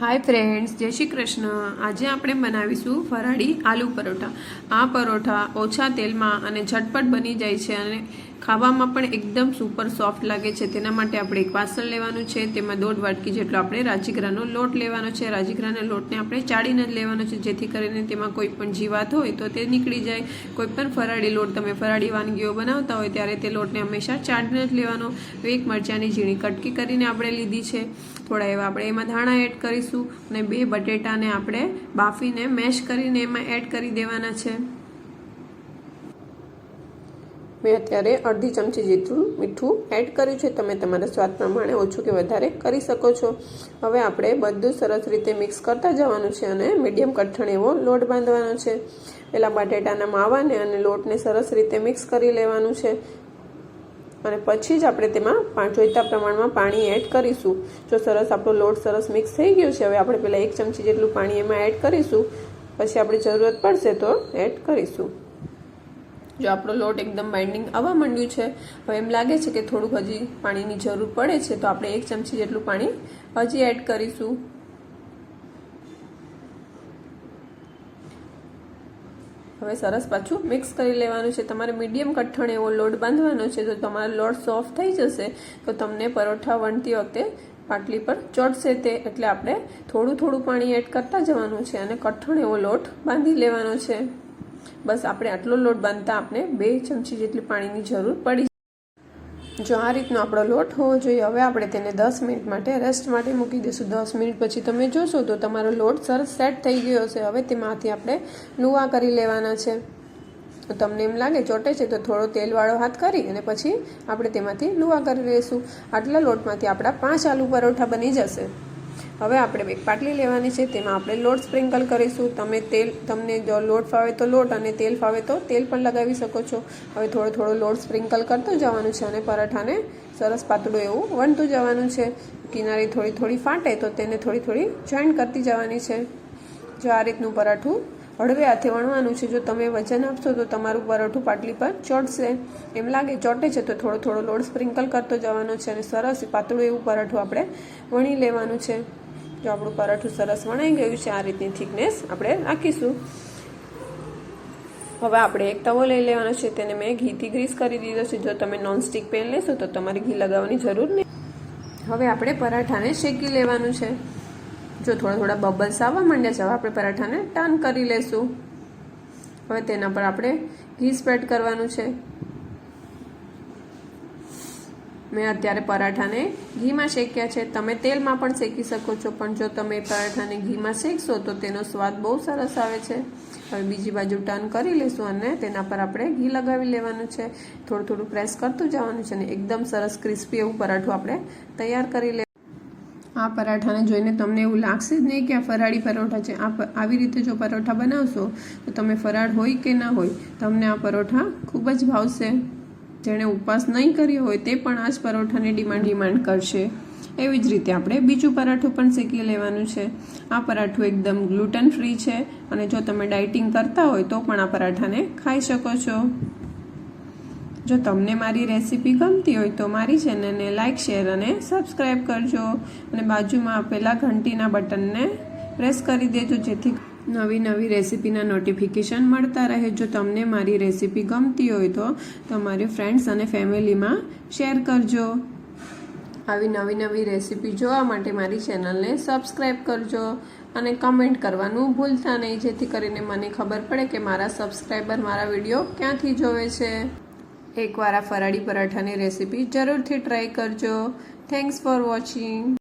Hi friends, जय श्री कृष्ण। आज આપણે બનાવીશું ફરાળી આલુ પરોઠા। આ પરોઠા ઓછા તેલમાં અને ઝટપટ બની જાય છે અને ખાવામાં પણ એકદમ સુપર સોફ્ટ લાગે છે। તેના માટે આપણે એક વાસણ લેવાનું છે, તેમાં 1.5 વાટકી જેટલો આપણે રાજગરાનો લોટ લેવાનો છે। રાજગરાના લોટને આપણે ચાળીને જ લેવાનો છે, જેથી કરીને તેમાં કોઈ પણ જીવાત હોય તો તે નીકળી જાય। કોઈ પણ ફરાળી લોટ તમે ફરાળી વાનગીઓ બનાવતા હોય ત્યારે તે લોટને હંમેશા ચાળીને જ લેવાનો। એક મરચાંની ઝીણી કટકી કરીને આપણે લીધી છે। થોડા એવા આપણે એમાં ધાણા એડ કરીશું અને 2 બટેટાને આપણે બાફીને મેશ કરીને એમાં એડ કરી દેવાના છે। મેં અત્યારે અડધી ચમચી જેટલું મીઠું એડ કર્યું છે। તમે તમારા સ્વાદ પ્રમાણે ઓછું કે વધારે કરી શકો છો। હવે આપણે બધું સરસ રીતે મિક્સ કરતા જવાનું છે અને મીડિયમ કઠણ એવો લોટ બાંધવાનો છે। પહેલાં બટેટાના માવાને અને લોટને સરસ રીતે મિક્સ કરી લેવાનું છે અને પછી જ આપણે તેમાં જોઈતા પ્રમાણમાં પાણી એડ કરીશું। જો સરસ આપણો લોટ સરસ મિક્સ થઈ ગયો છે, હવે આપણે પહેલાં 1 ચમચી જેટલું પાણી એમાં એડ કરીશું, પછી આપણી જરૂરત પડશે તો એડ કરીશું। જો આપણો લોટ એકદમ બાઇન્ડિંગ આવવા માંડ્યું છે, હવે એમ લાગે છે કે થોડુંક હજી પાણીની જરૂર પડે છે, તો આપણે 1 ચમચી જેટલું પાણી હજી એડ કરીશું। હવે સરસ પાછું મિક્સ કરી લેવાનું છે। તમારે મીડિયમ કઠણ એવો લોટ બાંધવાનો છે। જો તમારો લોટ સોફ્ટ થઈ જશે તો તમને પરોઠા વણતી વખતે પાટલી પર ચોટશે તે, એટલે આપણે થોડું થોડું પાણી એડ કરતા જવાનું છે અને કઠણ એવો લોટ બાંધી લેવાનો છે। બસ આપણે આટલો લોટ બાંધતા આપણે 2 ચમચી જેટલી પાણીની જરૂર પડી। જો આ રીતનો આપણો લોટ હોવો જોઈએ। હવે આપણે તેને 10 મિનિટ માટે રેસ્ટ માટે મૂકી દઈશું। 10 મિનિટ પછી તમે જોશો તો તમારો લોટ સરસ સેટ થઈ ગયો હશે। હવે તેમાંથી આપણે લુવા કરી લેવાના છે। તો તમને એમ લાગે ચોટે છે તો થોડો તેલવાળો હાથ કરી અને પછી આપણે તેમાંથી લુવા કરી લઈશું। આટલા લોટમાંથી આપણા 5 આલુ પરોઠા બની જશે। હવે આપણે એક પાટલી લેવાની છે, તેમાં આપણે લોટ સ્પ્રિંકલ કરીશું। તમને જો લોટ ફાવે તો લોટ અને તેલ ફાવે તો તેલ પણ લગાવી શકો છો। હવે થોડો થોડો લોટ સ્પ્રિંકલ કરતું જવાનું છે અને પરાઠાને સરસ પાતળું એવું વણતું જવાનું છે। કિનારી થોડી થોડી ફાટે તો તેને થોડી થોડી જોઈન્ટ કરતી જવાની છે। જો આ રીતનું પરાઠું હળવે હાથે વણવાનું છે। જો તમે વજન આપશો તો તમારું પરોઠું પાટલી પર ચોટશે। એમ લાગે ચોટે છે તો થોડો થોડો લોટ સ્પ્રિંકલ કરતો જવાનો છે અને સરસ પાતળું એવું પરાઠું આપણે વણી લેવાનું છે। જો આપણું પરાઠું સરસ વણાઈ ગયું છે, આ રીતની થિકનેસ આપણે રાખીશું। હવે આપણે એક તવો લઈ લેવાનો છે, તેને મેં ઘીથી ગ્રીસ કરી દીધો છે। જો તમે નોનસ્ટિક પેન લેશો તો તમારે ઘી લગાવવાની જરૂર નહીં। હવે આપણે પરાઠાને શેકી લેવાનું છે। જો થોડા થોડા બબલ્સ આવવા માંડ્યા છે, હવે આપણે પરાઠાને ટર્ન કરી લેશું। હવે તેના પર આપણે ઘી સ્પ્રેડ કરવાનું છે। મેં અત્યારે પરાઠાને ઘીમાં શેક્યા છે। તમે તેલમાં પણ શેકી શકો છો, પણ જો તમે પરાઠાને ઘીમાં શેકશો તો તેનો સ્વાદ બહુ સરસ આવે છે। હવે બીજી બાજુ ટર્ન કરી લઈશું અને તેના પર આપણે ઘી લગાવી લેવાનું છે। થોડું થોડું પ્રેસ કરતું જવાનું છે અને એકદમ સરસ ક્રિસ્પી એવું પરાઠું આપણે તૈયાર કરી લેવાનું। આ પરાઠાને જોઈને તમને એવું લાગશે જ નહીં કે આ ફરાળી પરોઠા છે। આવી રીતે જો પરોઠા બનાવશો તો તમે ફરાળ હોય કે ના હોય, તમને આ પરોઠા ખૂબ જ ભાવશે। જેણે ઉપવાસ નહીં કર્યો હોય તે પણ આ જ પરોઠાની ડિમાન્ડ કરશે। એવી જ રીતે આપણે બીજું પરાઠું પણ શેકી લેવાનું છે। આ પરાઠું એકદમ ગ્લુટન ફ્રી છે અને જો તમે ડાયટિંગ કરતા હોય તો પણ આ પરાઠાને ખાઈ શકો છો। જો તમને મારી રેસીપી ગમતી હોય તો મારી ચેનલને લાઇક, શેર અને સબસ્ક્રાઈબ કરજો અને બાજુમાં આપેલા ઘંટીના બટનને પ્રેસ કરી દેજો, જેથી નવી નવી રેસીપીના નોટિફિકેશન મળતા રહે। જો તમને મારી રેસીપી ગમતી હોય તો તમારી ફ્રેન્ડ્સ અને ફેમિલીમાં શેર કરજો। આવી નવી નવી રેસીપી જોવા માટે મારી ચેનલને સબસ્ક્રાઈબ કરજો અને કમેન્ટ કરવાનું ભૂલતા નહીં, જેથી કરીને મને ખબર પડે કે મારા સબસ્ક્રાઈબર મારા વિડીયો ક્યાંથી જોવે છે। એકવાર આ ફરાળી પરાઠાની રેસીપી જરૂરથી ટ્રાય કરજો। Thanks for watching.